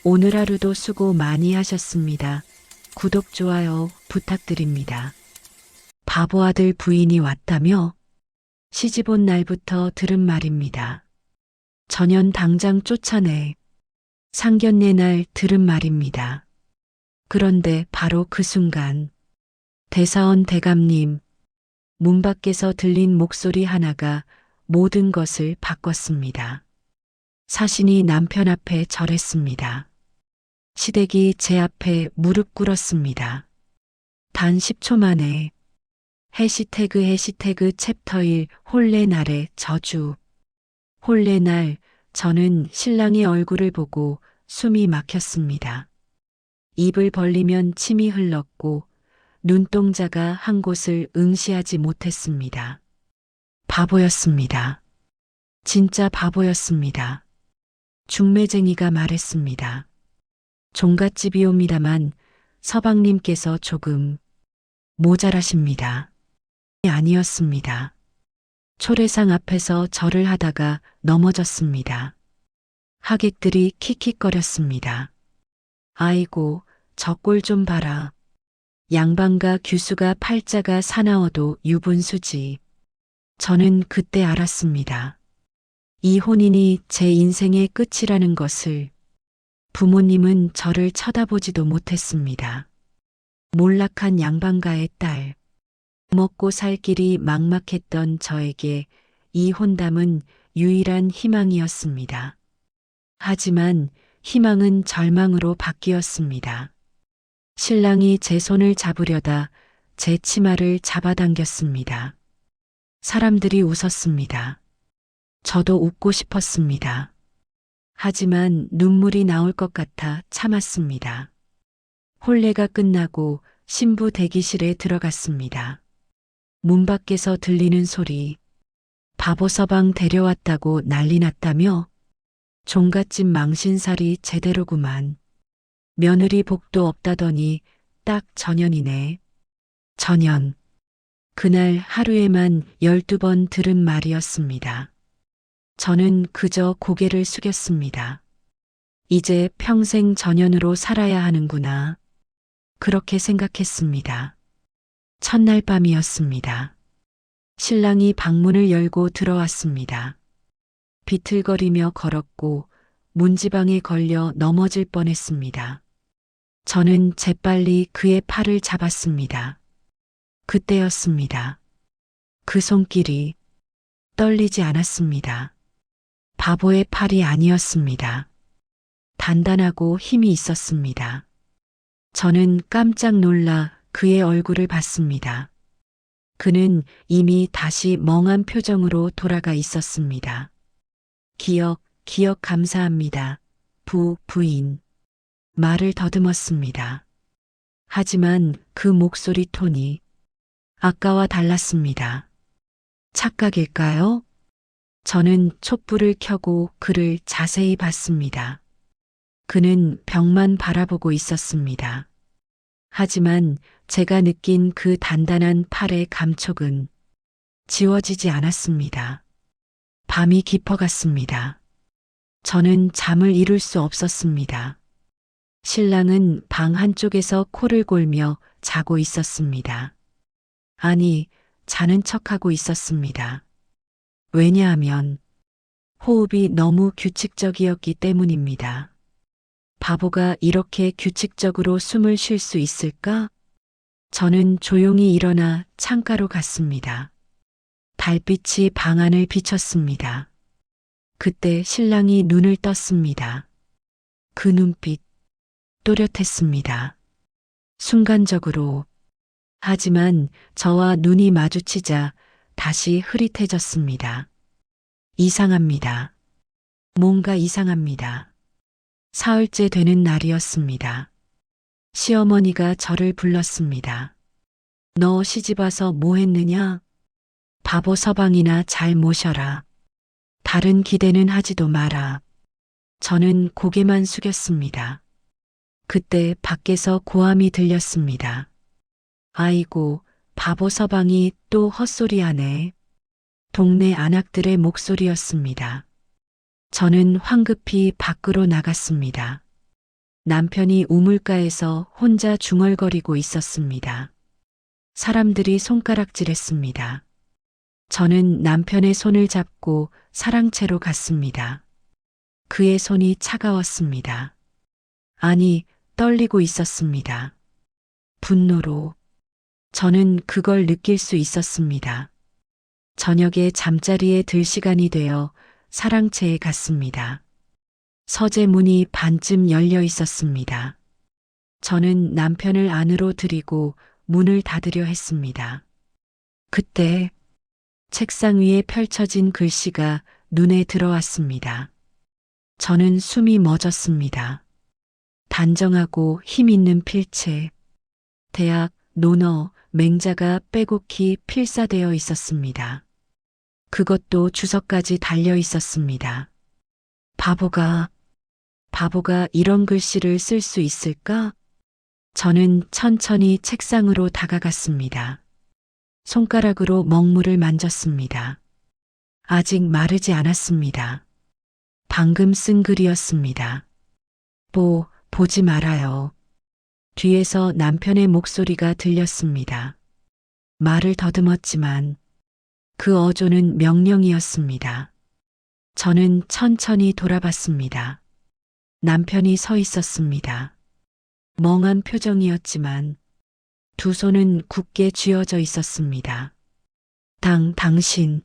오늘 하루도 수고 많이 하셨습니다. 구독, 좋아요 부탁드립니다. 바보 아들 부인이 왔다며? 시집 온 날부터 들은 말입니다. 전현 당장 쫓아내. 상견례 날 들은 말입니다. 그런데 바로 그 순간 대사원 대감님, 문 밖에서 들린 목소리 하나가 모든 것을 바꿨습니다. 사신이 남편 앞에 절했습니다. 시댁이 제 앞에 무릎 꿇었습니다. 단 10초 만에 해시태그 챕터 1 혼례날의 저주. 혼례날 저는 신랑의 얼굴을 보고 숨이 막혔습니다. 입을 벌리면 침이 흘렀고 눈동자가 한 곳을 응시하지 못했습니다. 바보였습니다. 진짜 바보였습니다. 중매쟁이가 말했습니다. 종갓집이옵니다만 서방님께서 조금 모자라십니다. 아니었습니다. 초례상 앞에서 절을 하다가 넘어졌습니다. 하객들이 킥킥거렸습니다. 아이고, 저 꼴 좀 봐라. 양반과 규수가 팔자가 사나워도 유분수지. 저는 그때 알았습니다. 이 혼인이 제 인생의 끝이라는 것을. 부모님은 저를 쳐다보지도 못했습니다. 몰락한 양반가의 딸. 먹고 살 길이 막막했던 저에게 이 혼담은 유일한 희망이었습니다. 하지만 희망은 절망으로 바뀌었습니다. 신랑이 제 손을 잡으려다 제 치마를 잡아당겼습니다. 사람들이 웃었습니다. 저도 웃고 싶었습니다. 하지만 눈물이 나올 것 같아 참았습니다. 혼례가 끝나고 신부 대기실에 들어갔습니다. 문 밖에서 들리는 소리. 바보 서방 데려왔다고 난리 났다며? 종갓집 망신살이 제대로구만. 며느리 복도 없다더니 딱 전현이네. 전현. 그날 하루에만 12번 들은 말이었습니다. 저는 그저 고개를 숙였습니다. 이제 평생 전현으로 살아야 하는구나. 그렇게 생각했습니다. 첫날 밤이었습니다. 신랑이 방문을 열고 들어왔습니다. 비틀거리며 걸었고 문지방에 걸려 넘어질 뻔했습니다. 저는 재빨리 그의 팔을 잡았습니다. 그때였습니다. 그 손길이 떨리지 않았습니다. 바보의 팔이 아니었습니다. 단단하고 힘이 있었습니다. 저는 깜짝 놀라 그의 얼굴을 봤습니다. 그는 이미 다시 멍한 표정으로 돌아가 있었습니다. 기억 감사합니다. 부인. 말을 더듬었습니다. 하지만 그 목소리 톤이 아까와 달랐습니다. 착각일까요? 저는 촛불을 켜고 그를 자세히 봤습니다. 그는 벽만 바라보고 있었습니다. 하지만 제가 느낀 그 단단한 팔의 감촉은 지워지지 않았습니다. 밤이 깊어갔습니다. 저는 잠을 이룰 수 없었습니다. 신랑은 방 한쪽에서 코를 골며 자고 있었습니다. 아니, 자는 척하고 있었습니다. 왜냐하면 호흡이 너무 규칙적이었기 때문입니다. 바보가 이렇게 규칙적으로 숨을 쉴 수 있을까? 저는 조용히 일어나 창가로 갔습니다. 달빛이 방 안을 비쳤습니다. 그때 신랑이 눈을 떴습니다. 그 눈빛 또렷했습니다. 순간적으로. 하지만 저와 눈이 마주치자 다시 흐릿해졌습니다. 이상합니다. 뭔가 이상합니다. 사흘째 되는 날이었습니다. 시어머니가 저를 불렀습니다. 너 시집와서 뭐 했느냐? 바보 서방이나 잘 모셔라. 다른 기대는 하지도 마라. 저는 고개만 숙였습니다. 그때 밖에서 고함이 들렸습니다. 아이고, 바보 서방이 또 헛소리하네. 동네 안악들의 목소리였습니다. 저는 황급히 밖으로 나갔습니다. 남편이 우물가에서 혼자 중얼거리고 있었습니다. 사람들이 손가락질했습니다. 저는 남편의 손을 잡고 사랑채로 갔습니다. 그의 손이 차가웠습니다. 아니, 떨리고 있었습니다. 분노로. 저는 그걸 느낄 수 있었습니다. 저녁에 잠자리에 들 시간이 되어 사랑채에 갔습니다. 서재 문이 반쯤 열려 있었습니다. 저는 남편을 안으로 들이고 문을 닫으려 했습니다. 그때 책상 위에 펼쳐진 글씨가 눈에 들어왔습니다. 저는 숨이 멎었습니다. 단정하고 힘 있는 필체, 대학, 논어, 맹자가 빼곡히 필사되어 있었습니다. 그것도 주석까지 달려 있었습니다. 바보가 이런 글씨를 쓸 수 있을까? 저는 천천히 책상으로 다가갔습니다. 손가락으로 먹물을 만졌습니다. 아직 마르지 않았습니다. 방금 쓴 글이었습니다. 보지 말아요. 뒤에서 남편의 목소리가 들렸습니다. 말을 더듬었지만 그 어조는 명령이었습니다. 저는 천천히 돌아봤습니다. 남편이 서 있었습니다. 멍한 표정이었지만 두 손은 굳게 쥐어져 있었습니다. 당신.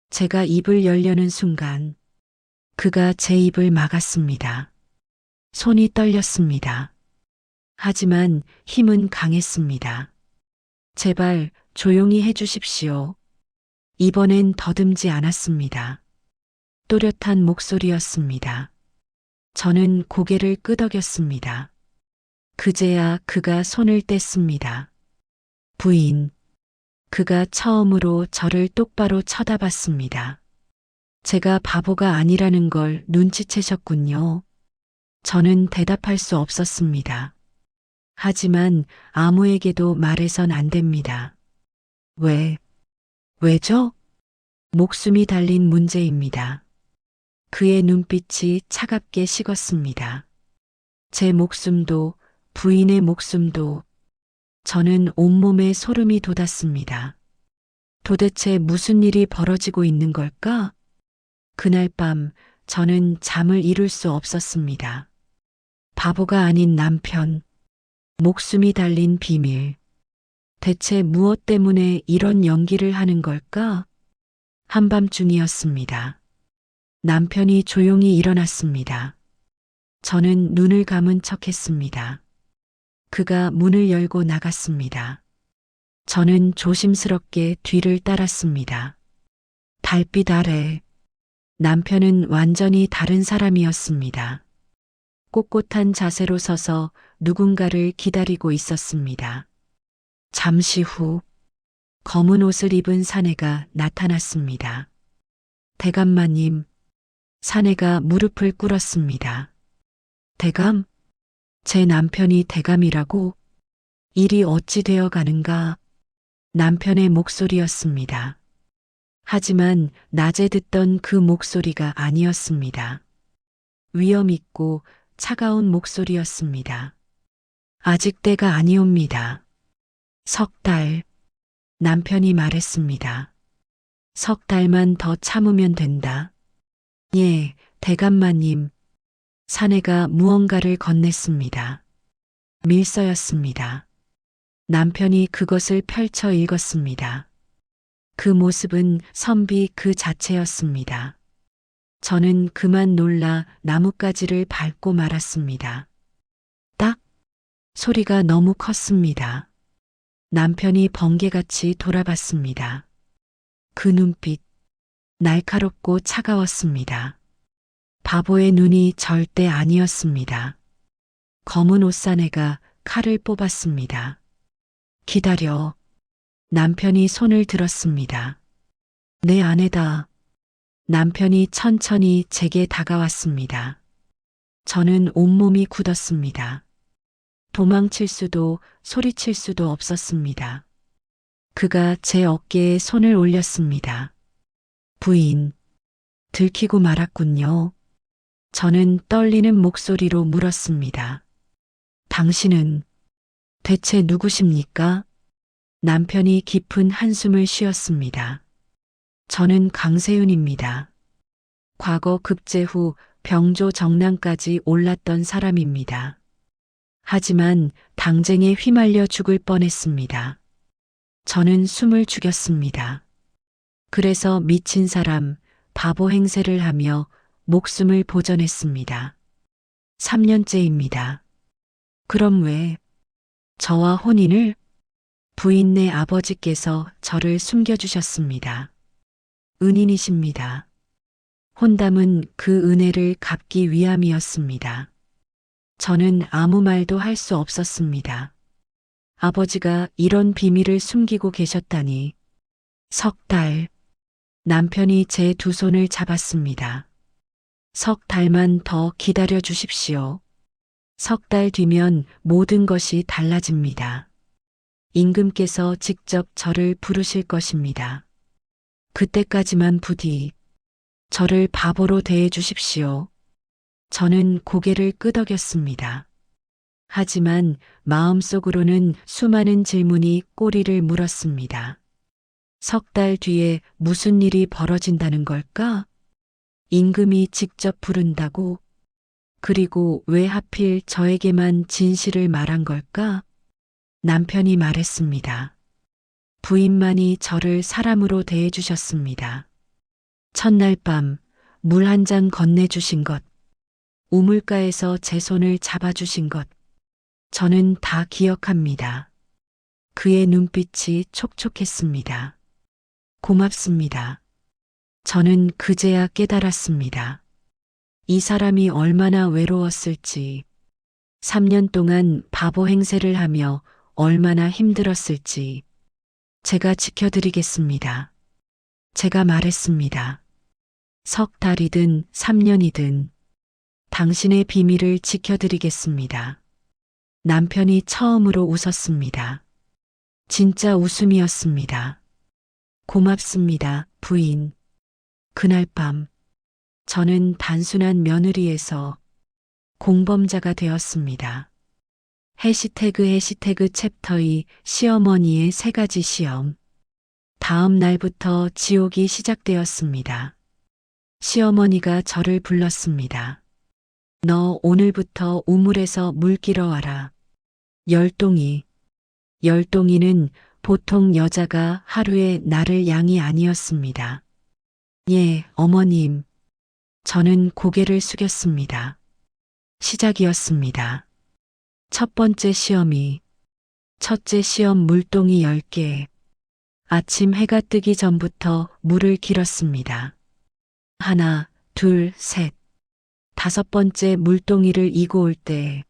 제가 입을 열려는 순간 그가 제 입을 막았습니다. 손이 떨렸습니다. 하지만 힘은 강했습니다. 제발 조용히 해주십시오. 이번엔 더듬지 않았습니다. 또렷한 목소리였습니다. 저는 고개를 끄덕였습니다. 그제야 그가 손을 뗐습니다. 부인. 그가 처음으로 저를 똑바로 쳐다봤습니다. 제가 바보가 아니라는 걸 눈치채셨군요. 저는 대답할 수 없었습니다. 하지만 아무에게도 말해선 안 됩니다. 왜죠? 목숨이 달린 문제입니다. 그의 눈빛이 차갑게 식었습니다. 제 목숨도 부인의 목숨도. 저는 온몸에 소름이 돋았습니다. 도대체 무슨 일이 벌어지고 있는 걸까? 그날 밤 저는 잠을 이룰 수 없었습니다. 바보가 아닌 남편, 목숨이 달린 비밀. 대체 무엇 때문에 이런 연기를 하는 걸까? 한밤중이었습니다. 남편이 조용히 일어났습니다. 저는 눈을 감은 척했습니다. 그가 문을 열고 나갔습니다. 저는 조심스럽게 뒤를 따랐습니다. 달빛 아래 남편은 완전히 다른 사람이었습니다. 꼿꼿한 자세로 서서 누군가를 기다리고 있었습니다. 잠시 후 검은 옷을 입은 사내가 나타났습니다. 대감마님. 사내가 무릎을 꿇었습니다. 대감? 제 남편이 대감이라고? 일이 어찌 되어 가는가? 남편의 목소리였습니다. 하지만 낮에 듣던 그 목소리가 아니었습니다. 위험 있고 차가운 목소리였습니다. 아직 때가 아니옵니다. 석 달. 남편이 말했습니다. 석 달만 더 참으면 된다. 예, 대감마님. 사내가 무언가를 건넸습니다. 밀서였습니다. 남편이 그것을 펼쳐 읽었습니다. 그 모습은 선비 그 자체였습니다. 저는 그만 놀라 나뭇가지를 밟고 말았습니다. 딱! 소리가 너무 컸습니다. 남편이 번개같이 돌아봤습니다. 그 눈빛, 날카롭고 차가웠습니다. 바보의 눈이 절대 아니었습니다. 검은 옷사내가 칼을 뽑았습니다. 기다려. 남편이 손을 들었습니다. 내 아내다. 남편이 천천히 제게 다가왔습니다. 저는 온몸이 굳었습니다. 도망칠 수도 소리칠 수도 없었습니다. 그가 제 어깨에 손을 올렸습니다. 부인, 들키고 말았군요. 저는 떨리는 목소리로 물었습니다. 당신은 대체 누구십니까? 남편이 깊은 한숨을 쉬었습니다. 저는 강세윤입니다. 과거 급제 후 병조 정랑까지 올랐던 사람입니다. 하지만 당쟁에 휘말려 죽을 뻔했습니다. 저는 숨을 죽였습니다. 그래서 미친 사람, 바보 행세를 하며 목숨을 보전했습니다. 3년째입니다. 그럼 왜 저와 혼인을? 부인네 아버지께서 저를 숨겨주셨습니다. 은인이십니다. 혼담은 그 은혜를 갚기 위함이었습니다. 저는 아무 말도 할 수 없었습니다. 아버지가 이런 비밀을 숨기고 계셨다니. 석 달. 남편이 제 두 손을 잡았습니다. 석 달만 더 기다려 주십시오. 석 달 뒤면 모든 것이 달라집니다. 임금께서 직접 저를 부르실 것입니다. 그때까지만 부디 저를 바보로 대해 주십시오. 저는 고개를 끄덕였습니다. 하지만 마음속으로는 수많은 질문이 꼬리를 물었습니다. 석 달 뒤에 무슨 일이 벌어진다는 걸까? 임금이 직접 부른다고? 그리고 왜 하필 저에게만 진실을 말한 걸까? 남편이 말했습니다. 부인만이 저를 사람으로 대해주셨습니다. 첫날 밤 물 한 잔 건네주신 것, 우물가에서 제 손을 잡아주신 것, 저는 다 기억합니다. 그의 눈빛이 촉촉했습니다. 고맙습니다. 저는 그제야 깨달았습니다. 이 사람이 얼마나 외로웠을지, 3년 동안 바보 행세를 하며 얼마나 힘들었을지, 제가 지켜드리겠습니다. 제가 말했습니다. 석 달이든 3년이든 당신의 비밀을 지켜드리겠습니다. 남편이 처음으로 웃었습니다. 진짜 웃음이었습니다. 고맙습니다, 부인. 그날 밤, 저는 단순한 며느리에서 공범자가 되었습니다. 해시태그 챕터 2 시어머니의 3가지 시험. 다음 날부터 지옥이 시작되었습니다. 시어머니가 저를 불렀습니다. 너 오늘부터 우물에서 물 길어 와라. 열동이. 열동이는 보통 여자가 하루에 나를 양이 아니었습니다. 예, 어머님. 저는 고개를 숙였습니다. 시작이었습니다. 첫 번째 시험이. 첫째 시험 물동이 10개. 아침 해가 뜨기 전부터 물을 길었습니다. 하나, 둘, 셋. 5번째 물동이를 이고 올 때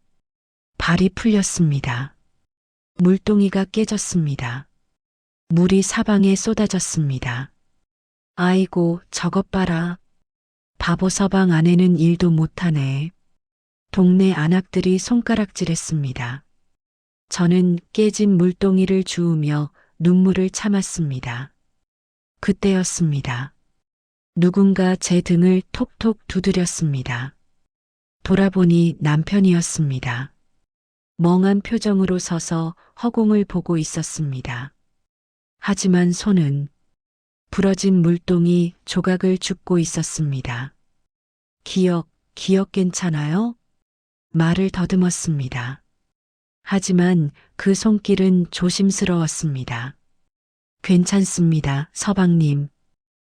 발이 풀렸습니다. 물동이가 깨졌습니다. 물이 사방에 쏟아졌습니다. 아이고, 저것 봐라. 바보 서방 아내는 일도 못하네. 동네 안악들이 손가락질했습니다. 저는 깨진 물동이를 주우며 눈물을 참았습니다. 그때였습니다. 누군가 제 등을 톡톡 두드렸습니다. 돌아보니 남편이었습니다. 멍한 표정으로 서서 허공을 보고 있었습니다. 하지만 손은 부러진 물동이 조각을 줍고 있었습니다. 기억 괜찮아요? 말을 더듬었습니다. 하지만 그 손길은 조심스러웠습니다. 괜찮습니다, 서방님.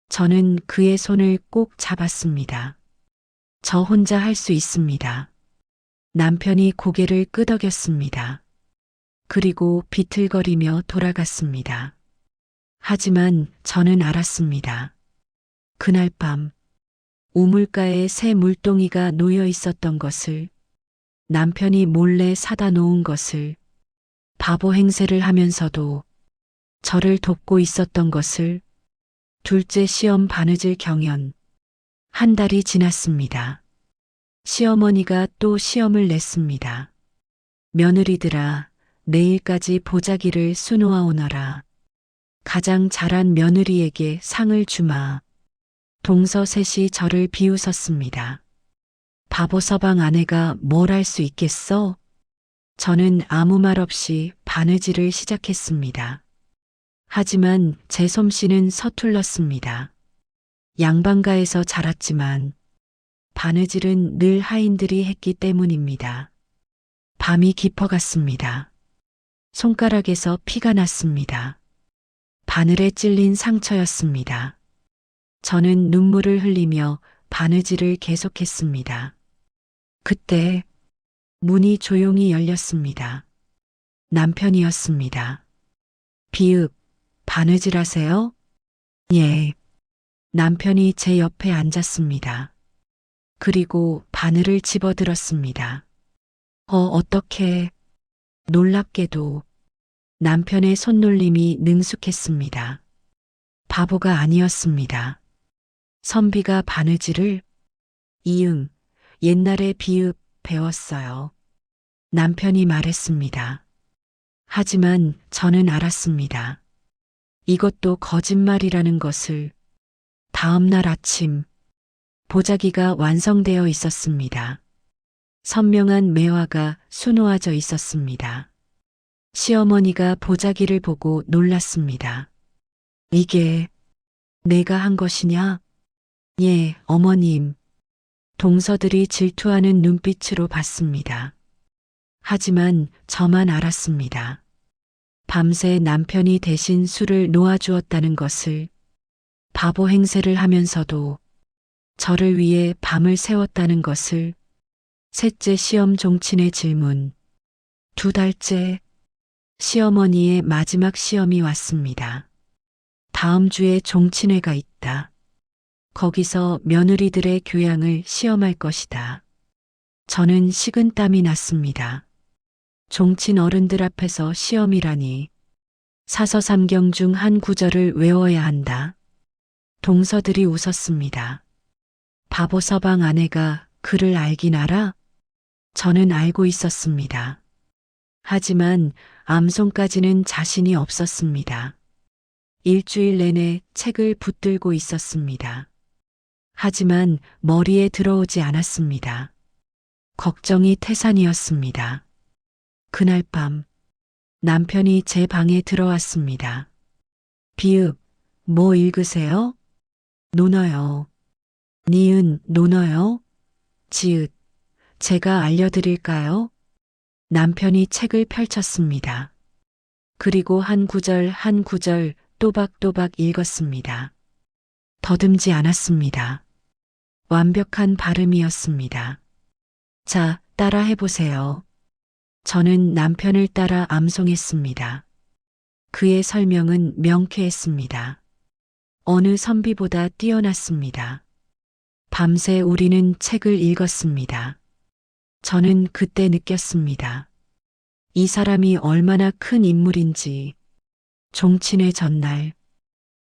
저는 그의 손을 꼭 잡았습니다. 저 혼자 할 수 있습니다. 남편이 고개를 끄덕였습니다. 그리고 비틀거리며 돌아갔습니다. 하지만 저는 알았습니다. 그날 밤 우물가에 새 물동이가 놓여 있었던 것을, 남편이 몰래 사다 놓은 것을, 바보 행세를 하면서도 저를 돕고 있었던 것을. 둘째 시험 바느질 경연. 한 달이 지났습니다. 시어머니가 또 시험을 냈습니다. 며느리들아, 내일까지 보자기를 수놓아 오너라. 가장 잘한 며느리에게 상을 주마. 동서 셋이 저를 비웃었습니다. 바보 서방 아내가 뭘 할 수 있겠어? 저는 아무 말 없이 바느질을 시작했습니다. 하지만 제 솜씨는 서툴렀습니다. 양반가에서 자랐지만 바느질은 늘 하인들이 했기 때문입니다. 밤이 깊어갔습니다. 손가락에서 피가 났습니다. 바늘에 찔린 상처였습니다. 저는 눈물을 흘리며 바느질을 계속했습니다. 그때 문이 조용히 열렸습니다. 남편이었습니다. 비읍, 바느질 하세요? 예. 남편이 제 옆에 앉았습니다. 그리고 바늘을 집어들었습니다. 어떻게? 놀랍게도 남편의 손놀림이 능숙했습니다. 바보가 아니었습니다. 선비가 바느질을 이응, 옛날에 비읍 배웠어요. 남편이 말했습니다. 하지만 저는 알았습니다. 이것도 거짓말이라는 것을. 다음 날 아침, 보자기가 완성되어 있었습니다. 선명한 매화가 수놓아져 있었습니다. 시어머니가 보자기를 보고 놀랐습니다. 이게 내가 한 것이냐? 예, 어머님. 동서들이 질투하는 눈빛으로 봤습니다. 하지만 저만 알았습니다. 밤새 남편이 대신 술을 놓아주었다는 것을, 바보 행세를 하면서도 저를 위해 밤을 새웠다는 것을. 셋째 시험 종친의 질문. 2달째 시어머니의 마지막 시험이 왔습니다. 다음 주에 종친회가 있다. 거기서 며느리들의 교양을 시험할 것이다. 저는 식은땀이 났습니다. 종친 어른들 앞에서 시험이라니. 사서삼경 중 한 구절을 외워야 한다. 동서들이 웃었습니다. 바보 서방 아내가 그를 알긴 알아? 저는 알고 있었습니다. 하지만 암송까지는 자신이 없었습니다. 일주일 내내 책을 붙들고 있었습니다. 하지만 머리에 들어오지 않았습니다. 걱정이 태산이었습니다. 그날 밤 남편이 제 방에 들어왔습니다. 비읍, 뭐 읽으세요? 논어요. 니은, 논어요? 지읒, 제가 알려드릴까요? 남편이 책을 펼쳤습니다. 그리고 한 구절 한 구절 또박또박 읽었습니다. 더듬지 않았습니다. 완벽한 발음이었습니다. 자, 따라 해보세요. 저는 남편을 따라 암송했습니다. 그의 설명은 명쾌했습니다. 어느 선비보다 뛰어났습니다. 밤새 우리는 책을 읽었습니다. 저는 그때 느꼈습니다. 이 사람이 얼마나 큰 인물인지. 종친회 전날,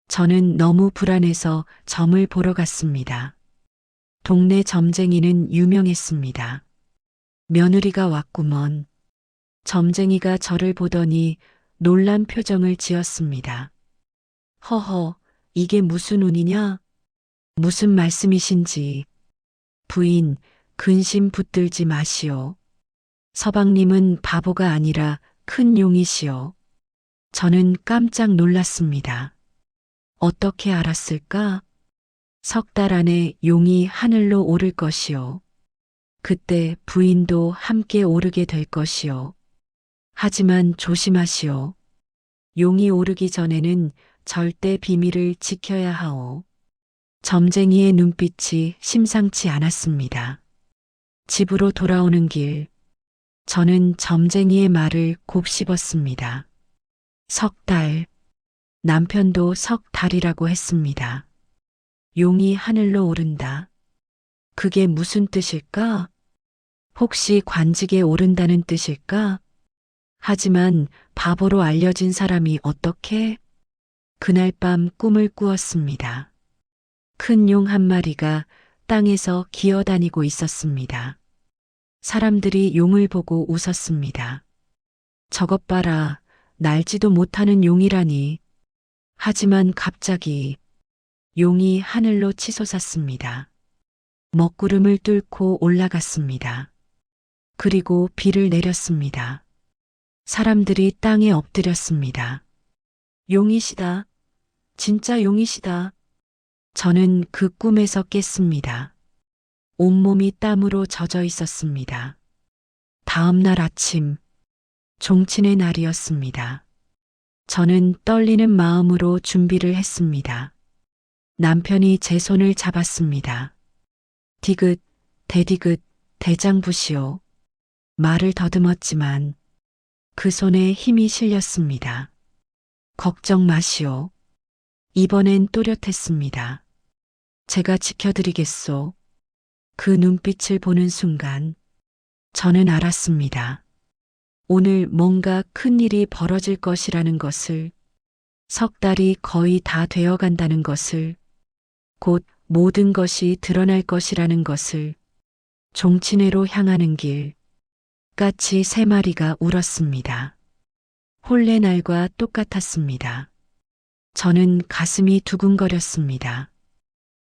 저는 너무 불안해서 점을 보러 갔습니다. 동네 점쟁이는 유명했습니다. 며느리가 왔구먼. 점쟁이가 저를 보더니 놀란 표정을 지었습니다. 허허, 이게 무슨 운이냐? 무슨 말씀이신지. 부인, 근심 붙들지 마시오. 서방님은 바보가 아니라 큰 용이시오. 저는 깜짝 놀랐습니다. 어떻게 알았을까? 3달 안에 용이 하늘로 오를 것이오. 그때 부인도 함께 오르게 될 것이오. 하지만 조심하시오. 용이 오르기 전에는 절대 비밀을 지켜야 하오. 점쟁이의 눈빛이 심상치 않았습니다. 집으로 돌아오는 길, 저는 점쟁이의 말을 곱씹었습니다. 3달, 남편도 3달이라고 했습니다. 용이 하늘로 오른다. 그게 무슨 뜻일까? 혹시 관직에 오른다는 뜻일까? 하지만 바보로 알려진 사람이 어떻게? 그날 밤 꿈을 꾸었습니다. 큰 용 한 마리가 땅에서 기어다니고 있었습니다. 사람들이 용을 보고 웃었습니다. 저것 봐라, 날지도 못하는 용이라니. 하지만 갑자기 용이 하늘로 치솟았습니다. 먹구름을 뚫고 올라갔습니다. 그리고 비를 내렸습니다. 사람들이 땅에 엎드렸습니다. 용이시다. 진짜 용이시다. 저는 그 꿈에서 깼습니다. 온몸이 땀으로 젖어 있었습니다. 다음 날 아침, 종친의 날이었습니다. 저는 떨리는 마음으로 준비를 했습니다. 남편이 제 손을 잡았습니다. 디귿, 대디귿, 대장부시오. 말을 더듬었지만 그 손에 힘이 실렸습니다. 걱정 마시오. 이번엔 또렷했습니다. 제가 지켜드리겠소. 그 눈빛을 보는 순간 저는 알았습니다. 오늘 뭔가 큰 일이 벌어질 것이라는 것을, 석 달이 거의 다 되어 간다는 것을, 곧 모든 것이 드러날 것이라는 것을, 종친회로 향하는 길, 까치 3마리가 울었습니다. 혼례 날과 똑같았습니다. 저는 가슴이 두근거렸습니다.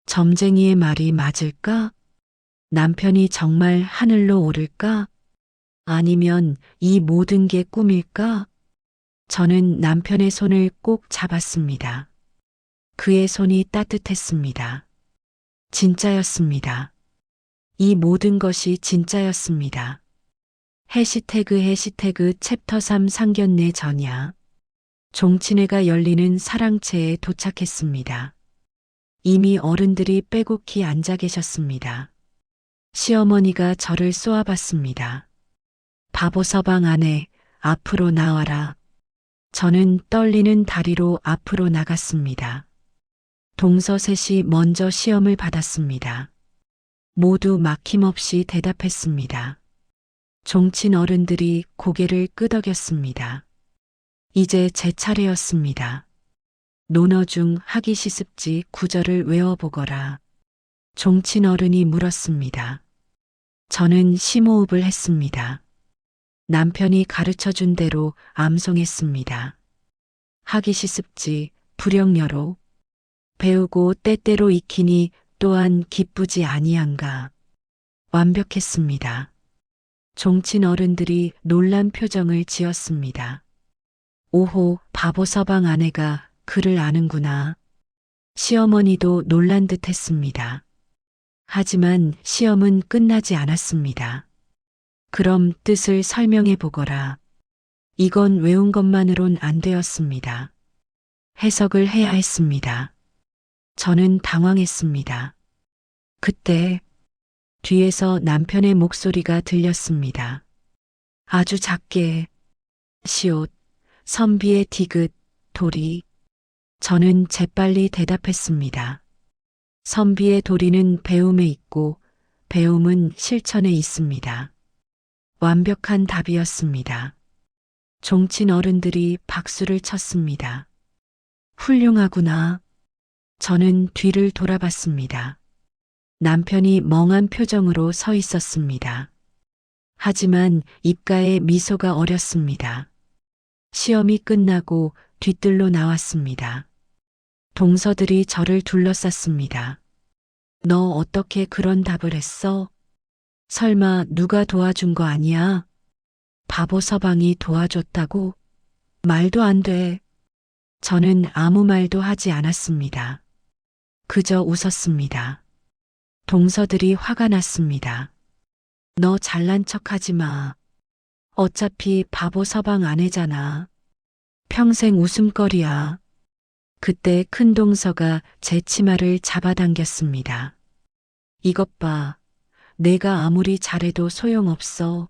점쟁이의 말이 맞을까? 남편이 정말 하늘로 오를까? 아니면 이 모든 게 꿈일까? 저는 남편의 손을 꼭 잡았습니다. 그의 손이 따뜻했습니다. 진짜였습니다. 이 모든 것이 진짜였습니다. 해시태그 챕터 3 상견례 전야. 종친회가 열리는 사랑채에 도착했습니다. 이미 어른들이 빼곡히 앉아 계셨습니다. 시어머니가 저를 쏘아봤습니다. 바보 서방 아내, 앞으로 나와라. 저는 떨리는 다리로 앞으로 나갔습니다. 동서 셋이 먼저 시험을 받았습니다. 모두 막힘없이 대답했습니다. 종친 어른들이 고개를 끄덕였습니다. 이제 제 차례였습니다. 논어 중 하기 시습지 9절을 외워보거라. 종친 어른이 물었습니다. 저는 심호흡을 했습니다. 남편이 가르쳐준 대로 암송했습니다. 하기 시습지 불영여로 배우고 때때로 익히니 또한 기쁘지 아니한가. 완벽했습니다. 종친 어른들이 놀란 표정을 지었습니다. 오호, 바보 서방 아내가 글을 아는구나. 시어머니도 놀란 듯 했습니다. 하지만 시험은 끝나지 않았습니다. 그럼 뜻을 설명해 보거라. 이건 외운 것만으론 안 되었습니다. 해석을 해야 했습니다. 저는 당황했습니다. 그때 뒤에서 남편의 목소리가 들렸습니다. 아주 작게, 시옷, 선비의 디귿, 도리. 저는 재빨리 대답했습니다. 선비의 도리는 배움에 있고 배움은 실천에 있습니다. 완벽한 답이었습니다. 종친 어른들이 박수를 쳤습니다. 훌륭하구나. 저는 뒤를 돌아봤습니다. 남편이 멍한 표정으로 서 있었습니다. 하지만 입가에 미소가 어렸습니다. 시험이 끝나고 뒤뜰로 나왔습니다. 동서들이 저를 둘러쌌습니다. 너 어떻게 그런 답을 했어? 설마 누가 도와준 거 아니야? 바보 서방이 도와줬다고? 말도 안 돼. 저는 아무 말도 하지 않았습니다. 그저 웃었습니다. 동서들이 화가 났습니다. 너 잘난 척하지 마. 어차피 바보 서방 아내잖아. 평생 웃음거리야. 그때 큰 동서가 제 치마를 잡아당겼습니다. 이것 봐. 내가 아무리 잘해도 소용없어.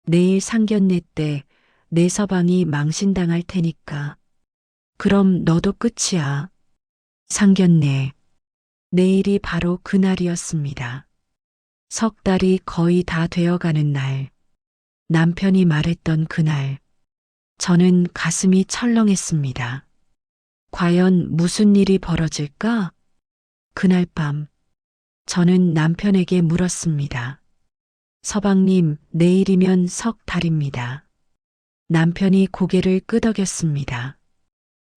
내일 상견례 때 내 서방이 망신당할 테니까. 그럼 너도 끝이야. 상견례. 내일이 바로 그날이었습니다. 석 달이 거의 다 되어가는 날. 남편이 말했던 그날. 저는 가슴이 철렁했습니다. 과연 무슨 일이 벌어질까? 그날 밤, 저는 남편에게 물었습니다. 서방님, 내일이면 석 달입니다. 남편이 고개를 끄덕였습니다.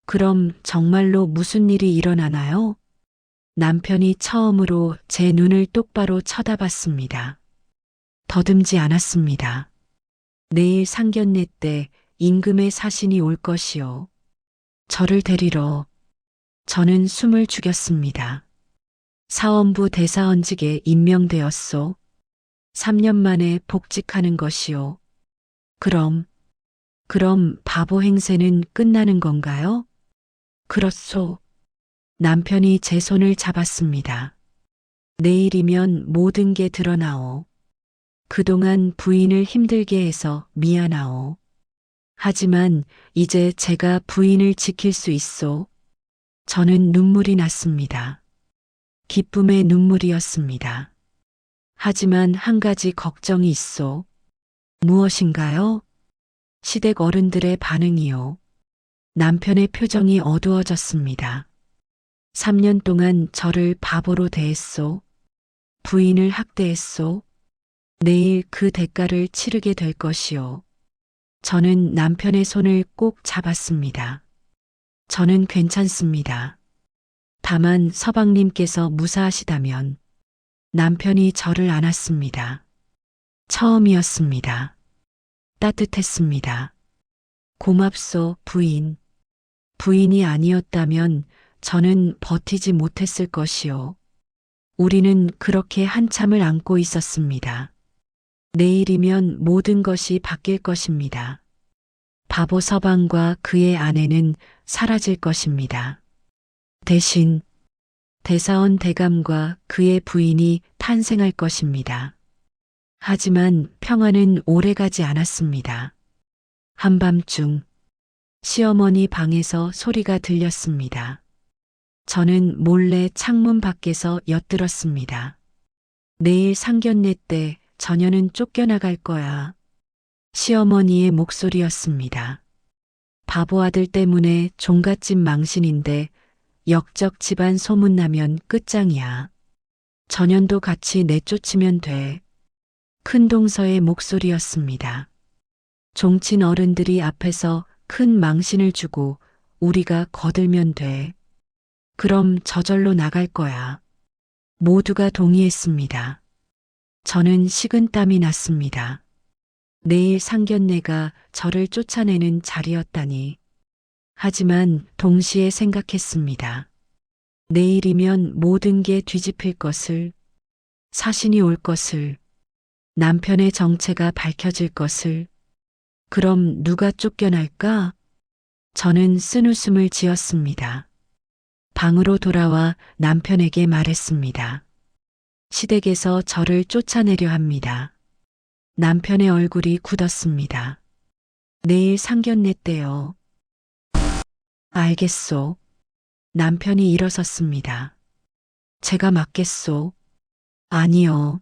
그럼 정말로 무슨 일이 일어나나요? 남편이 처음으로 제 눈을 똑바로 쳐다봤습니다. 더듬지 않았습니다. 내일 상견례 때 임금의 사신이 올 것이요. 저를 데리러. 저는 숨을 죽였습니다. 사원부 대사원직에 임명되었소. 3년 만에 복직하는 것이요. 그럼 바보 행세는 끝나는 건가요? 그렇소. 남편이 제 손을 잡았습니다. 내일이면 모든 게 드러나오. 그동안 부인을 힘들게 해서 미안하오. 하지만 이제 제가 부인을 지킬 수 있소. 저는 눈물이 났습니다. 기쁨의 눈물이었습니다. 하지만 한 가지 걱정이 있소. 무엇인가요? 시댁 어른들의 반응이요. 남편의 표정이 어두워졌습니다. 3년 동안 저를 바보로 대했소. 부인을 학대했소. 내일 그 대가를 치르게 될 것이요. 저는 남편의 손을 꼭 잡았습니다. 저는 괜찮습니다. 다만 서방님께서 무사하시다면. 남편이 저를 안았습니다. 처음이었습니다. 따뜻했습니다. 고맙소, 부인. 부인이 아니었다면 저는 버티지 못했을 것이요. 우리는 그렇게 한참을 안고 있었습니다. 내일이면 모든 것이 바뀔 것입니다. 바보 서방과 그의 아내는 사라질 것입니다. 대신 대사원 대감과 그의 부인이 탄생할 것입니다. 하지만 평화는 오래가지 않았습니다. 한밤중 시어머니 방에서 소리가 들렸습니다. 저는 몰래 창문 밖에서 엿들었습니다. 내일 상견례 때 저녀는 쫓겨나갈 거야. 시어머니의 목소리였습니다. 바보 아들 때문에 종갓집 망신인데 역적 집안 소문나면 끝장이야. 전현도 같이 내쫓으면 돼. 큰동서의 목소리였습니다. 종친 어른들이 앞에서 큰 망신을 주고 우리가 거들면 돼. 그럼 저절로 나갈 거야. 모두가 동의했습니다. 저는 식은땀이 났습니다. 내일 상견례가 저를 쫓아내는 자리였다니. 하지만 동시에 생각했습니다. 내일이면 모든 게 뒤집힐 것을, 사신이 올 것을, 남편의 정체가 밝혀질 것을. 그럼 누가 쫓겨날까? 저는 쓴웃음을 지었습니다. 방으로 돌아와 남편에게 말했습니다. 시댁에서 저를 쫓아내려 합니다. 남편의 얼굴이 굳었습니다. 내일 상견례 때요. 알겠소. 남편이 일어섰습니다. 제가 맞겠소. 아니요.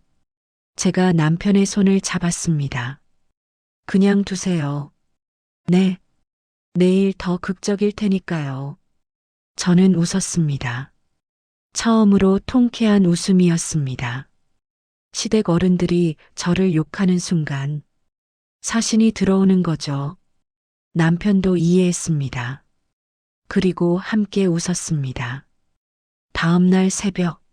제가 남편의 손을 잡았습니다. 그냥 두세요. 네. 내일 더 극적일 테니까요. 저는 웃었습니다. 처음으로 통쾌한 웃음이었습니다. 시댁 어른들이 저를 욕하는 순간 사신이 들어오는 거죠. 남편도 이해했습니다. 그리고 함께 웃었습니다. 다음 날 새벽,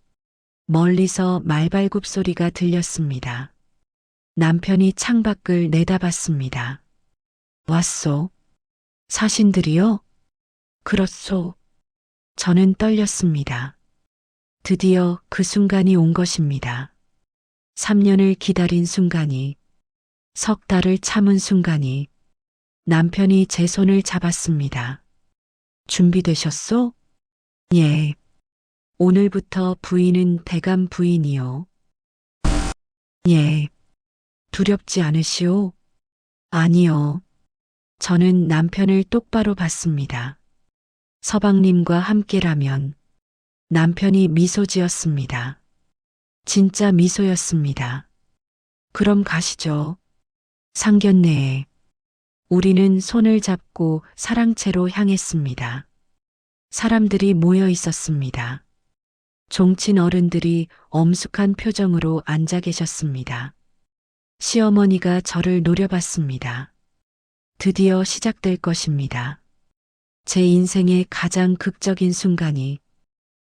멀리서 말발굽 소리가 들렸습니다. 남편이 창밖을 내다봤습니다. 왔소. 사신들이요? 그렇소. 저는 떨렸습니다. 드디어 그 순간이 온 것입니다. 3년을 기다린 순간이, 석 달을 참은 순간이, 남편이 제 손을 잡았습니다. 준비되셨소? 예. 오늘부터 부인은 대감 부인이요. 예. 두렵지 않으시오? 아니요. 저는 남편을 똑바로 봤습니다. 서방님과 함께라면. 남편이 미소 지었습니다. 진짜 미소였습니다. 그럼 가시죠. 상견례에. 우리는 손을 잡고 사랑채로 향했습니다. 사람들이 모여 있었습니다. 종친 어른들이 엄숙한 표정으로 앉아 계셨습니다. 시어머니가 저를 노려봤습니다. 드디어 시작될 것입니다. 제 인생의 가장 극적인 순간이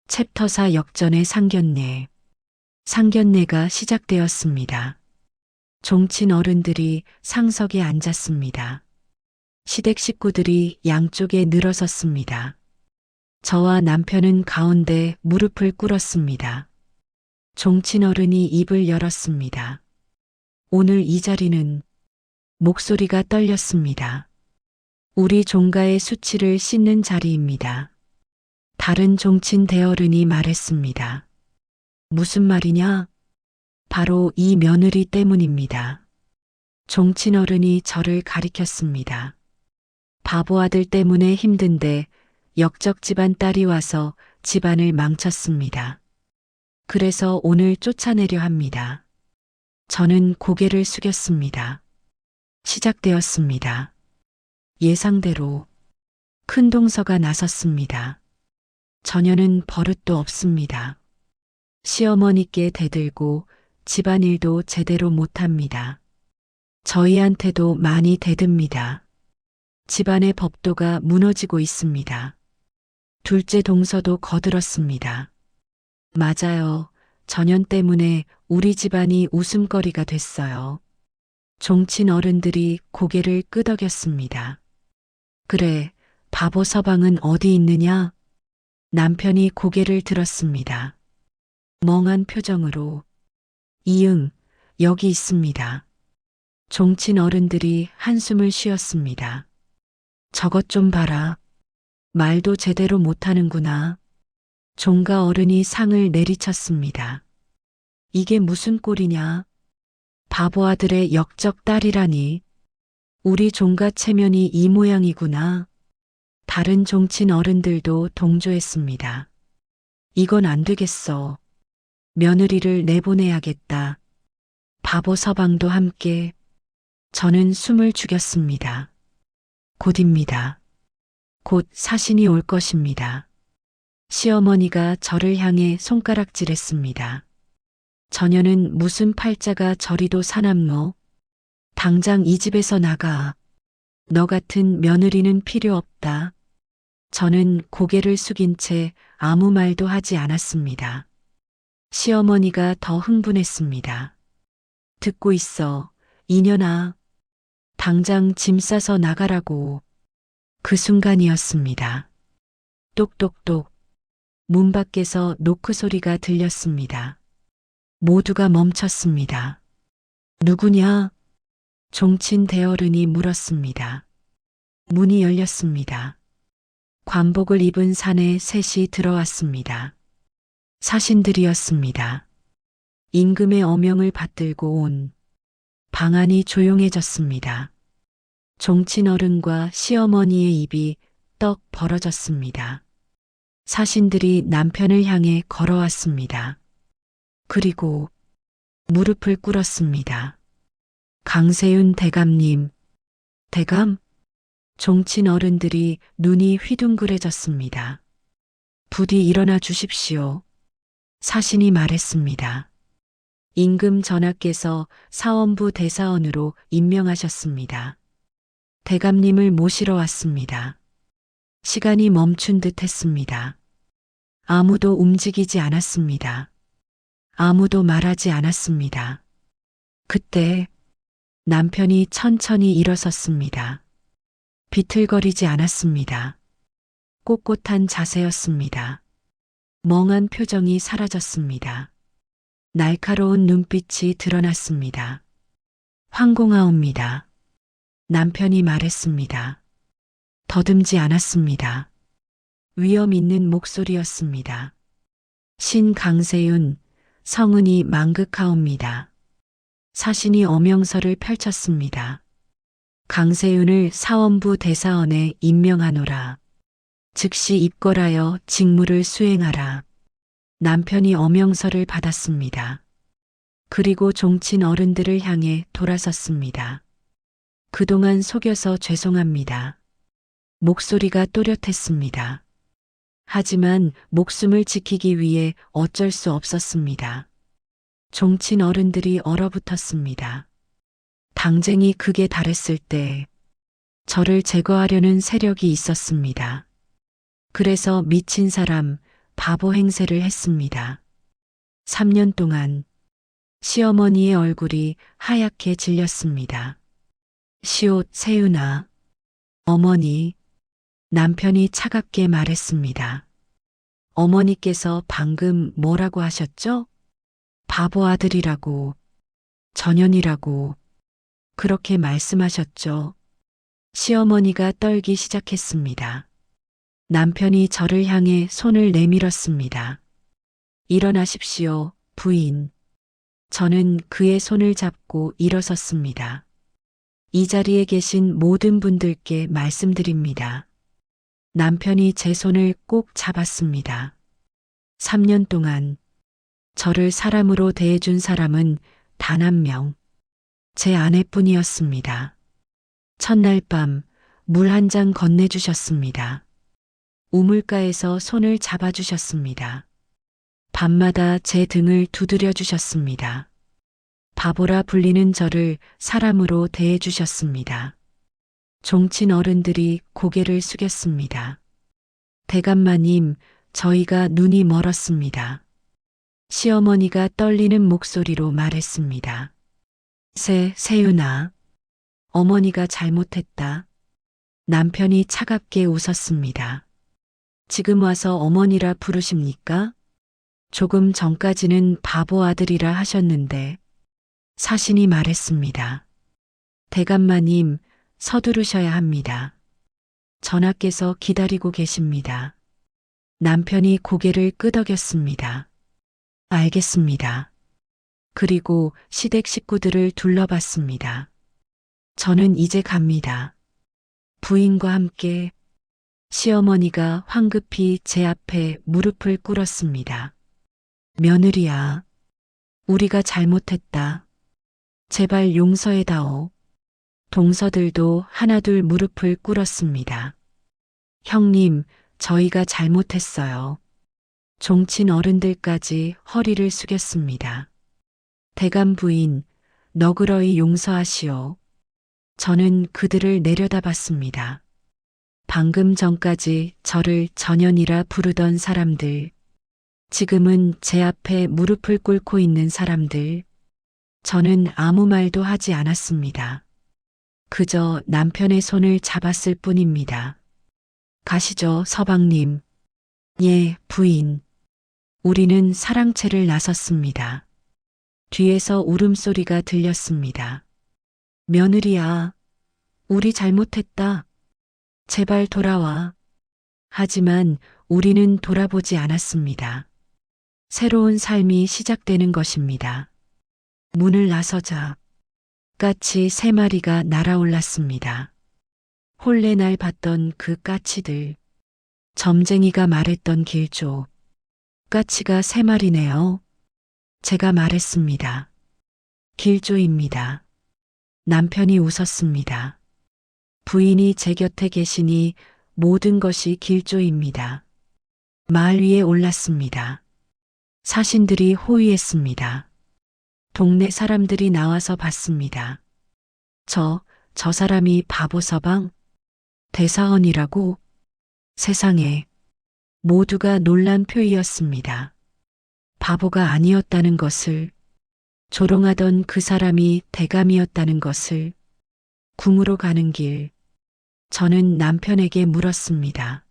챕터4 역전의 상견례. 상견례가 시작되었습니다. 종친 어른들이 상석에 앉았습니다. 시댁 식구들이 양쪽에 늘어섰습니다. 저와 남편은 가운데 무릎을 꿇었습니다. 종친 어른이 입을 열었습니다. 오늘 이 자리는 목소리가 떨렸습니다. 우리 종가의 수치를 씻는 자리입니다. 다른 종친 대어른이 말했습니다. 무슨 말이냐? 바로 이 며느리 때문입니다. 종친 어른이 저를 가리켰습니다. 바보 아들 때문에 힘든데 역적 집안 딸이 와서 집안을 망쳤습니다. 그래서 오늘 쫓아내려 합니다. 저는 고개를 숙였습니다. 시작되었습니다. 예상대로 큰 동서가 나섰습니다. 전혀는 버릇도 없습니다. 시어머니께 대들고 집안일도 제대로 못합니다. 저희한테도 많이 대듭니다. 집안의 법도가 무너지고 있습니다. 둘째 동서도 거들었습니다. 맞아요. 전현 때문에 우리 집안이 웃음거리가 됐어요. 종친 어른들이 고개를 끄덕였습니다. 그래, 바보 서방은 어디 있느냐? 남편이 고개를 들었습니다. 멍한 표정으로. 이응, 여기 있습니다. 종친 어른들이 한숨을 쉬었습니다. 저것 좀 봐라. 말도 제대로 못하는구나. 종가 어른이 상을 내리쳤습니다. 이게 무슨 꼴이냐? 바보 아들의 역적 딸이라니. 우리 종가 체면이 이 모양이구나. 다른 종친 어른들도 동조했습니다. 이건 안 되겠어. 며느리를 내보내야겠다. 바보 서방도 함께. 저는 숨을 죽였습니다. 곧입니다. 곧 사신이 올 것입니다. 시어머니가 저를 향해 손가락질했습니다. 전혀는 무슨 팔자가 저리도 사납노? 당장 이 집에서 나가. 너 같은 며느리는 필요 없다. 저는 고개를 숙인 채 아무 말도 하지 않았습니다. 시어머니가 더 흥분했습니다. 듣고 있어, 이년아. 당장 짐 싸서 나가라고. 그 순간이었습니다. 똑똑똑. 문 밖에서 노크 소리가 들렸습니다. 모두가 멈췄습니다. 누구냐? 종친 대어른이 물었습니다. 문이 열렸습니다. 관복을 입은 사내 셋이 들어왔습니다. 사신들이었습니다. 임금의 어명을 받들고 온. 방 안이 조용해졌습니다. 종친 어른과 시어머니의 입이 떡 벌어졌습니다. 사신들이 남편을 향해 걸어왔습니다. 그리고 무릎을 꿇었습니다. 강세윤 대감님. 대감? 종친 어른들이 눈이 휘둥그레졌습니다. 부디 일어나 주십시오. 사신이 말했습니다. 임금 전하께서 사원부 대사원으로 임명하셨습니다. 대감님을 모시러 왔습니다. 시간이 멈춘 듯 했습니다. 아무도 움직이지 않았습니다. 아무도 말하지 않았습니다. 그때 남편이 천천히 일어섰습니다. 비틀거리지 않았습니다. 꼿꼿한 자세였습니다. 멍한 표정이 사라졌습니다. 날카로운 눈빛이 드러났습니다. 황공하옵니다. 남편이 말했습니다. 더듬지 않았습니다. 위험 있는 목소리였습니다. 신 강세윤, 성은이 망극하옵니다. 사신이 어명서를 펼쳤습니다. 강세윤을 사원부 대사원에 임명하노라. 즉시 입궐하여 직무를 수행하라. 남편이 어명서를 받았습니다. 그리고 종친 어른들을 향해 돌아섰습니다. 그동안 속여서 죄송합니다. 목소리가 또렷했습니다. 하지만 목숨을 지키기 위해 어쩔 수 없었습니다. 종친 어른들이 얼어붙었습니다. 당쟁이 극에 달했을 때 저를 제거하려는 세력이 있었습니다. 그래서 미친 사람, 바보 행세를 했습니다. 3년 동안 시어머니의 얼굴이 하얗게 질렸습니다. 시옷 세윤아, 어머니, 남편이 차갑게 말했습니다. 어머니께서 방금 뭐라고 하셨죠? 바보 아들이라고, 전현이라고, 그렇게 말씀하셨죠. 시어머니가 떨기 시작했습니다. 남편이 저를 향해 손을 내밀었습니다. 일어나십시오, 부인. 저는 그의 손을 잡고 일어섰습니다. 이 자리에 계신 모든 분들께 말씀드립니다. 남편이 제 손을 꼭 잡았습니다. 3년 동안 저를 사람으로 대해준 사람은 단 한 명, 제 아내뿐이었습니다. 첫날 밤 물 한 잔 건네주셨습니다. 우물가에서 손을 잡아주셨습니다. 밤마다 제 등을 두드려 주셨습니다. 바보라 불리는 저를 사람으로 대해주셨습니다. 종친 어른들이 고개를 숙였습니다. 대감마님, 저희가 눈이 멀었습니다. 시어머니가 떨리는 목소리로 말했습니다. 세윤아, 어머니가 잘못했다. 남편이 차갑게 웃었습니다. 지금 와서 어머니라 부르십니까? 조금 전까지는 바보 아들이라 하셨는데, 사신이 말했습니다. 대감마님, 서두르셔야 합니다. 전하께서 기다리고 계십니다. 남편이 고개를 끄덕였습니다. 알겠습니다. 그리고 시댁 식구들을 둘러봤습니다. 저는 이제 갑니다. 부인과 함께 시어머니가 황급히 제 앞에 무릎을 꿇었습니다. 며느리야, 우리가 잘못했다. 제발 용서해다오. 동서들도 하나둘 무릎을 꿇었습니다. 형님, 저희가 잘못했어요. 종친 어른들까지 허리를 숙였습니다. 대감 부인, 너그러이 용서하시오. 저는 그들을 내려다봤습니다. 방금 전까지 저를 전현이라 부르던 사람들, 지금은 제 앞에 무릎을 꿇고 있는 사람들, 저는 아무 말도 하지 않았습니다. 그저 남편의 손을 잡았을 뿐입니다. 가시죠, 서방님. 예, 부인. 우리는 사랑채를 나섰습니다. 뒤에서 울음소리가 들렸습니다. 며느리야, 우리 잘못했다. 제발 돌아와. 하지만 우리는 돌아보지 않았습니다. 새로운 삶이 시작되는 것입니다. 문을 나서자 까치 3마리가 날아올랐습니다. 홀레날 봤던 그 까치들. 점쟁이가 말했던 길조. 까치가 3마리네요. 제가 말했습니다. 길조입니다. 남편이 웃었습니다. 부인이 제 곁에 계시니 모든 것이 길조입니다. 마을 위에 올랐습니다. 사신들이 호위했습니다. 동네 사람들이 나와서 봤습니다. 저 사람이 바보 서방? 대사원이라고? 세상에. 모두가 놀란 표이었습니다. 바보가 아니었다는 것을, 조롱하던 그 사람이 대감이었다는 것을, 궁으로 가는 길, 저는 남편에게 물었습니다.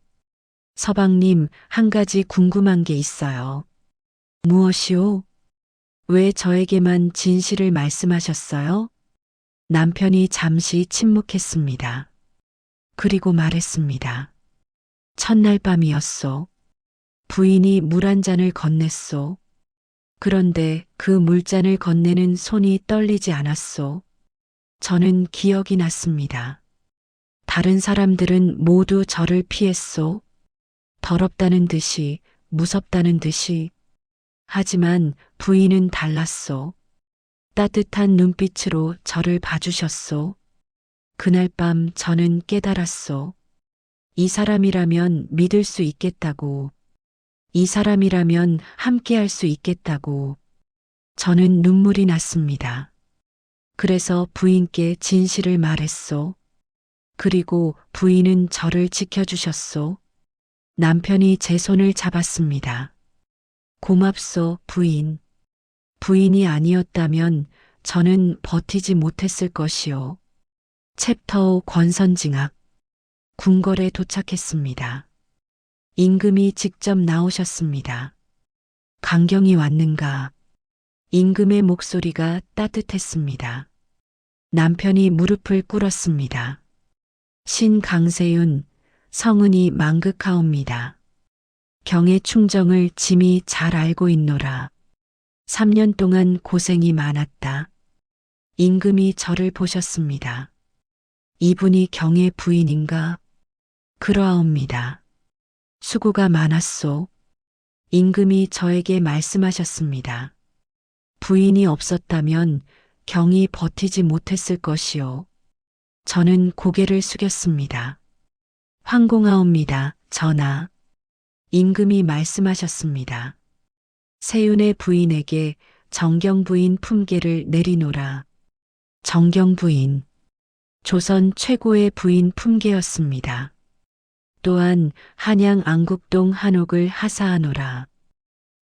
서방님, 한 가지 궁금한 게 있어요. 무엇이오? 왜 저에게만 진실을 말씀하셨어요? 남편이 잠시 침묵했습니다. 그리고 말했습니다. 첫날 밤이었소. 부인이 물 한 잔을 건넸소. 그런데 그 물잔을 건네는 손이 떨리지 않았소. 저는 기억이 났습니다. 다른 사람들은 모두 저를 피했소. 더럽다는 듯이, 무섭다는 듯이. 하지만 부인은 달랐소. 따뜻한 눈빛으로 저를 봐주셨소. 그날 밤 저는 깨달았소. 이 사람이라면 믿을 수 있겠다고. 이 사람이라면 함께할 수 있겠다고. 저는 눈물이 났습니다. 그래서 부인께 진실을 말했소. 그리고 부인은 저를 지켜주셨소. 남편이 제 손을 잡았습니다. 고맙소, 부인. 부인이 아니었다면 저는 버티지 못했을 것이오. 챕터 5 권선징악. 궁궐에 도착했습니다. 임금이 직접 나오셨습니다. 강경이 왔는가? 임금의 목소리가 따뜻했습니다. 남편이 무릎을 꿇었습니다. 신강세윤, 성은이 망극하옵니다. 경의 충정을 짐이 잘 알고 있노라. 3년 동안 고생이 많았다. 임금이 저를 보셨습니다. 이분이 경의 부인인가? 그러하옵니다. 수고가 많았소. 임금이 저에게 말씀하셨습니다. 부인이 없었다면 경이 버티지 못했을 것이요. 저는 고개를 숙였습니다. 황공하옵니다, 전하. 임금이 말씀하셨습니다. 세윤의 부인에게 정경 부인 품계를 내리노라. 정경 부인, 조선 최고의 부인 품계였습니다. 또한 한양 안국동 한옥을 하사하노라.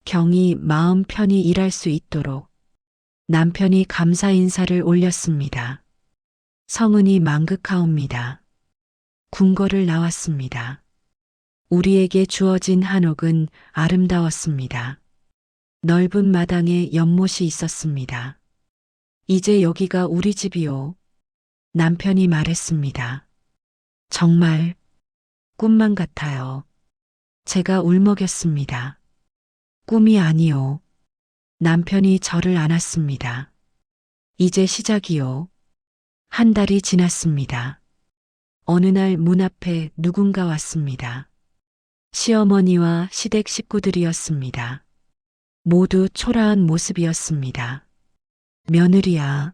경이 마음 편히 일할 수 있도록 남편이 감사 인사를 올렸습니다. 성은이 망극하옵니다. 궁궐을 나왔습니다. 우리에게 주어진 한옥은 아름다웠습니다. 넓은 마당에 연못이 있었습니다. 이제 여기가 우리 집이요. 남편이 말했습니다. 정말 꿈만 같아요. 제가 울먹였습니다. 꿈이 아니요. 남편이 저를 안았습니다. 이제 시작이요. 한 달이 지났습니다. 어느 날 문 앞에 누군가 왔습니다. 시어머니와 시댁 식구들이었습니다. 모두 초라한 모습이었습니다. 며느리야.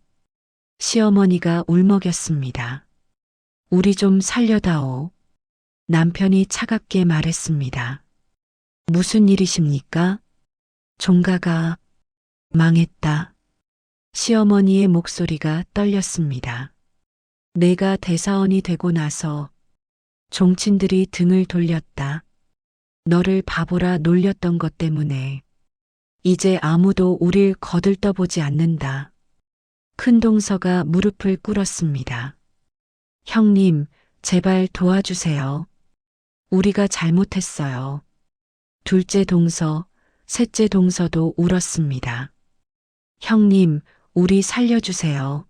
시어머니가 울먹였습니다. 우리 좀 살려다오. 남편이 차갑게 말했습니다. 무슨 일이십니까? 종가가 망했다. 시어머니의 목소리가 떨렸습니다. 내가 대사원이 되고 나서 종친들이 등을 돌렸다. 너를 바보라 놀렸던 것 때문에 이제 아무도 우릴 거들떠보지 않는다. 큰동서가 무릎을 꿇었습니다. 형님, 제발 도와주세요. 우리가 잘못했어요. 둘째 동서, 셋째 동서도 울었습니다. 형님, 우리 살려주세요.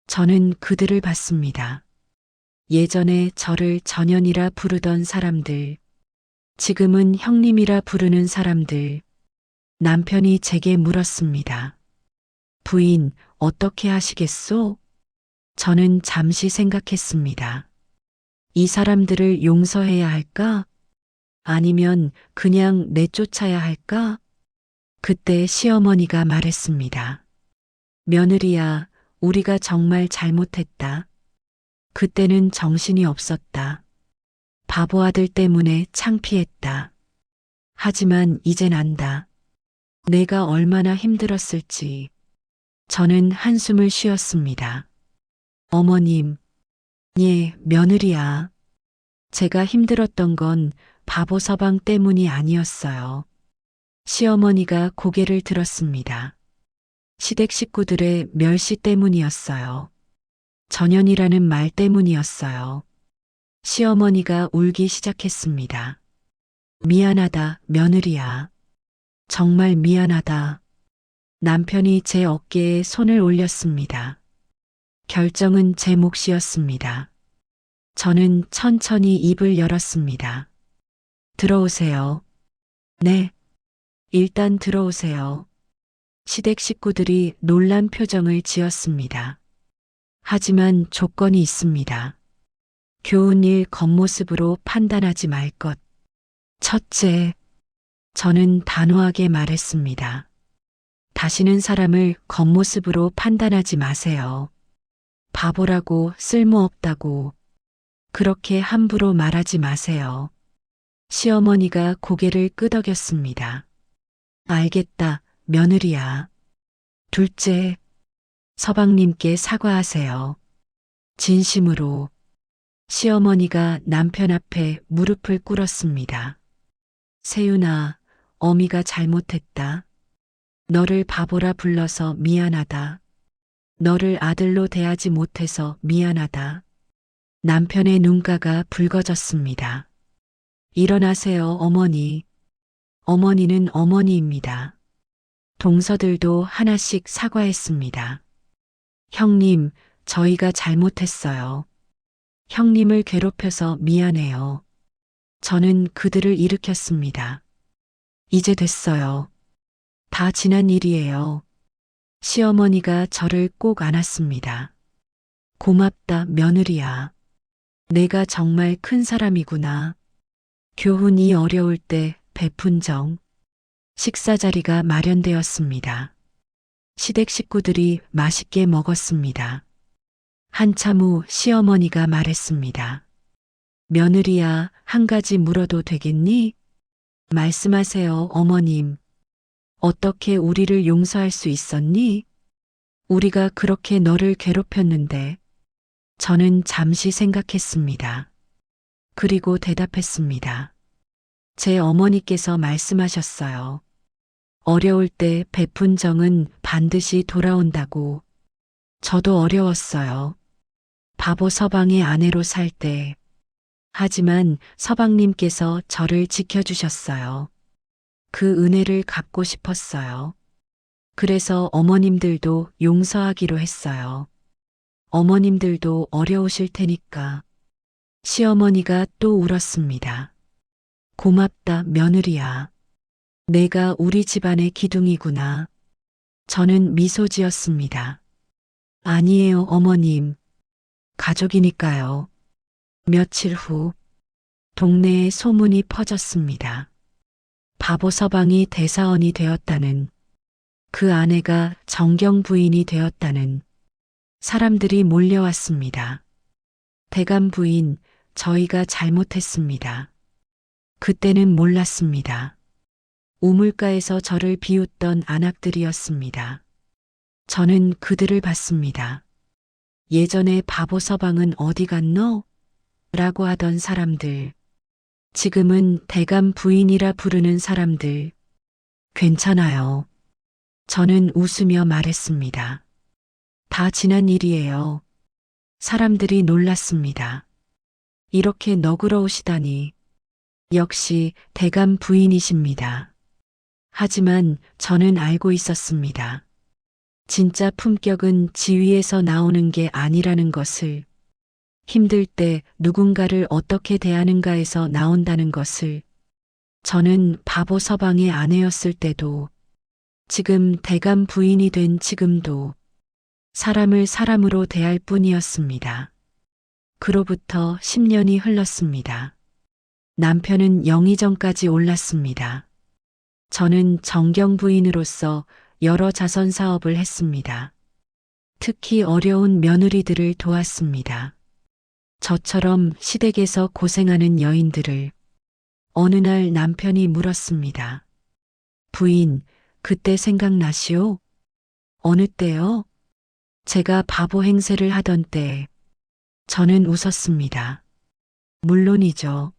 저는 그들을 봤습니다. 예전에 저를 전현이라 부르던 사람들, 지금은 형님이라 부르는 사람들. 남편이 제게 물었습니다. 부인, 어떻게 하시겠소? 저는 잠시 생각했습니다. 이 사람들을 용서해야 할까? 아니면 그냥 내쫓아야 할까? 그때 시어머니가 말했습니다. 며느리야, 우리가 정말 잘못했다. 그때는 정신이 없었다. 바보 아들 때문에 창피했다. 하지만 이젠 안다. 내가 얼마나 힘들었을지. 저는 한숨을 쉬었습니다. 어머님, 예, 며느리야. 제가 힘들었던 건 바보 서방 때문이 아니었어요. 시어머니가 고개를 들었습니다. 시댁 식구들의 멸시 때문이었어요. 전현이라는 말 때문이었어요. 시어머니가 울기 시작했습니다. 미안하다, 며느리야. 정말 미안하다. 남편이 제 어깨에 손을 올렸습니다. 결정은 제 몫이었습니다. 저는 천천히 입을 열었습니다. 들어오세요. 네. 일단 들어오세요. 시댁 식구들이 놀란 표정을 지었습니다. 하지만 조건이 있습니다. 교훈일 겉모습으로 판단하지 말 것. 첫째, 저는 단호하게 말했습니다. 다시는 사람을 겉모습으로 판단하지 마세요. 바보라고 쓸모없다고 그렇게 함부로 말하지 마세요. 시어머니가 고개를 끄덕였습니다. 알겠다, 며느리야. 둘째, 서방님께 사과하세요. 진심으로. 시어머니가 남편 앞에 무릎을 꿇었습니다. 세윤아, 어미가 잘못했다. 너를 바보라 불러서 미안하다. 너를 아들로 대하지 못해서 미안하다. 남편의 눈가가 붉어졌습니다. 일어나세요, 어머니. 어머니는 어머니입니다. 동서들도 하나씩 사과했습니다. 형님, 저희가 잘못했어요. 형님을 괴롭혀서 미안해요. 저는 그들을 일으켰습니다. 이제 됐어요. 다 지난 일이에요. 시어머니가 저를 꼭 안았습니다. 고맙다, 며느리야. 내가 정말 큰 사람이구나. 교훈이 어려울 때 베푼 정. 식사 자리가 마련되었습니다. 시댁 식구들이 맛있게 먹었습니다. 한참 후 시어머니가 말했습니다. 며느리야, 한 가지 물어도 되겠니? 말씀하세요, 어머님. 어떻게 우리를 용서할 수 있었니? 우리가 그렇게 너를 괴롭혔는데. 저는 잠시 생각했습니다. 그리고 대답했습니다. 제 어머니께서 말씀하셨어요. 어려울 때 베푼 정은 반드시 돌아온다고. 저도 어려웠어요. 바보 서방의 아내로 살 때. 하지만 서방님께서 저를 지켜주셨어요. 그 은혜를 갚고 싶었어요. 그래서 어머님들도 용서하기로 했어요. 어머님들도 어려우실 테니까. 시어머니가 또 울었습니다. 고맙다, 며느리야. 내가 우리 집안의 기둥이구나. 저는 미소 지었습니다. 아니에요, 어머님. 가족이니까요. 며칠 후, 동네에 소문이 퍼졌습니다. 바보 서방이 대사원이 되었다는, 그 아내가 정경 부인이 되었다는. 사람들이 몰려왔습니다. 대감 부인, 저희가 잘못했습니다. 그때는 몰랐습니다. 우물가에서 저를 비웃던 안악들이었습니다. 저는 그들을 봤습니다. 예전에 바보 서방은 어디 갔노? 라고 하던 사람들. 지금은 대감 부인이라 부르는 사람들. 괜찮아요. 저는 웃으며 말했습니다. 다 지난 일이에요. 사람들이 놀랐습니다. 이렇게 너그러우시다니. 역시 대감 부인이십니다. 하지만 저는 알고 있었습니다. 진짜 품격은 지위에서 나오는 게 아니라는 것을, 힘들 때 누군가를 어떻게 대하는가에서 나온다는 것을. 저는 바보 서방의 아내였을 때도, 지금 대감 부인이 된 지금도 사람을 사람으로 대할 뿐이었습니다. 그로부터 10년이 흘렀습니다. 남편은 영의정까지 올랐습니다. 저는 정경 부인으로서 여러 자선 사업을 했습니다. 특히 어려운 며느리들을 도왔습니다. 저처럼 시댁에서 고생하는 여인들을. 어느 날 남편이 물었습니다. 부인, 그때 생각나시오? 어느 때요? 제가 바보 행세를 하던 때. 저는 웃었습니다. 물론이죠.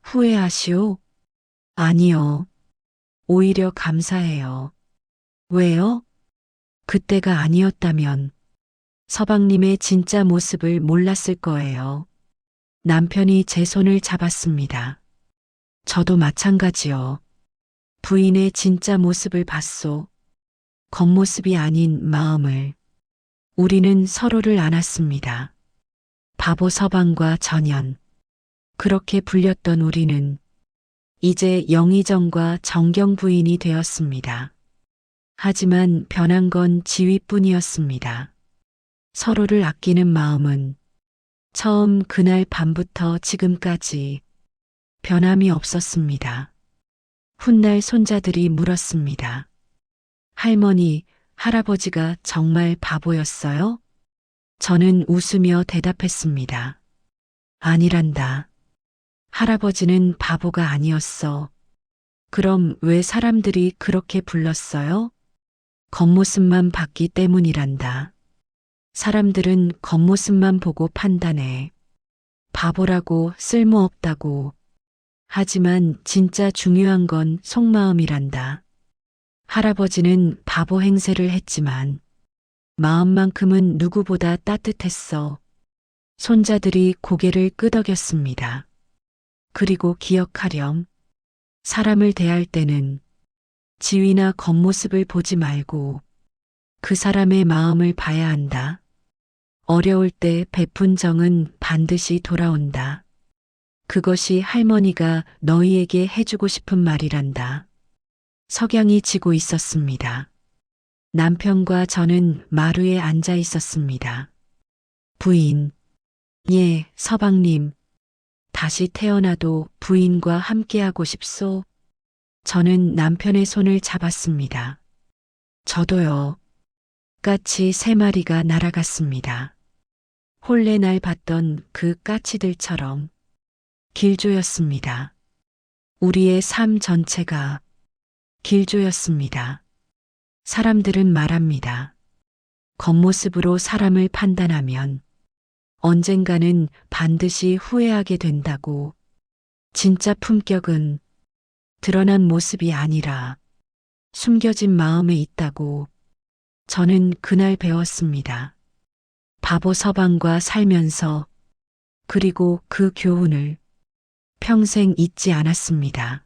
후회하시오? 아니요. 오히려 감사해요. 왜요? 그때가 아니었다면 서방님의 진짜 모습을 몰랐을 거예요. 남편이 제 손을 잡았습니다. 저도 마찬가지요. 부인의 진짜 모습을 봤소. 겉모습이 아닌 마음을. 우리는 서로를 안았습니다. 바보 서방과 전연. 그렇게 불렸던 우리는 이제 영의정과 정경 부인이 되었습니다. 하지만 변한 건 지위뿐이었습니다. 서로를 아끼는 마음은 처음 그날 밤부터 지금까지 변함이 없었습니다. 훗날 손자들이 물었습니다. 할머니, 할아버지가 정말 바보였어요? 저는 웃으며 대답했습니다. 아니란다. 할아버지는 바보가 아니었어. 그럼 왜 사람들이 그렇게 불렀어요? 겉모습만 봤기 때문이란다. 사람들은 겉모습만 보고 판단해. 바보라고 쓸모없다고. 하지만 진짜 중요한 건 속마음이란다. 할아버지는 바보 행세를 했지만 마음만큼은 누구보다 따뜻했어. 손자들이 고개를 끄덕였습니다. 그리고 기억하렴. 사람을 대할 때는 지위나 겉모습을 보지 말고 그 사람의 마음을 봐야 한다. 어려울 때 베푼 정은 반드시 돌아온다. 그것이 할머니가 너희에게 해주고 싶은 말이란다. 석양이 지고 있었습니다. 남편과 저는 마루에 앉아 있었습니다. 부인, 예, 서방님, 다시 태어나도 부인과 함께하고 싶소. 저는 남편의 손을 잡았습니다. 저도요. 까치 3마리가 날아갔습니다. 혼례 날 봤던 그 까치들처럼 길조였습니다. 우리의 삶 전체가 길조였습니다. 사람들은 말합니다. 겉모습으로 사람을 판단하면 언젠가는 반드시 후회하게 된다고. 진짜 품격은 드러난 모습이 아니라 숨겨진 마음에 있다고. 저는 그날 배웠습니다. 바보 서방과 살면서, 그리고 그 교훈을 평생 잊지 않았습니다.